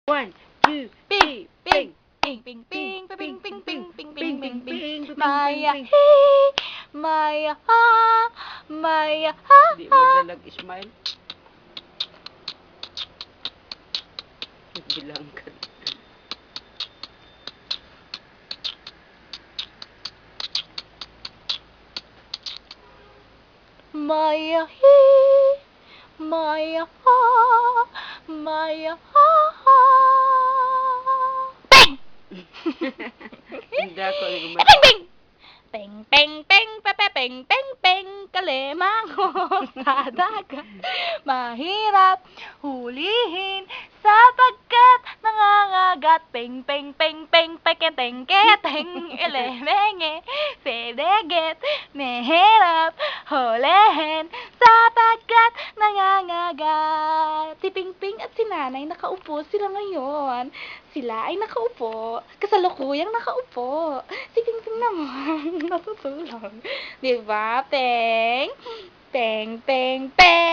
1, 2, 3, Ping, ping! ping, ping, ping, ping, ping, ping, ping, Ping, ping, ping, ping, ping, Maya, ping, ping. hi, Maya, ha, Maya, ha, Di mo ha. dalag smile. Bilang ka. Maya, hi, Maya, ha, Maya, ha, ha. Ping! Hindi ako Eh, ping, ping! Peng, peng, peng, pepe, peng, peng, peng, kalimango sa dagat. Mahirap hulihin sapagkat nangangagat. Peng, peng, peng, peng, peketeng, keteng, elemenge, sedeget. Mahirap hulihin sapagkat nangangagat. Si Ping-ping at si Nanay nakaupo sila ngayon. Sila ay nakaupo, kasalukuyang nakaupo. Si Ping-ping naman natutulog. Diba, Peng? Peng, peng, peng!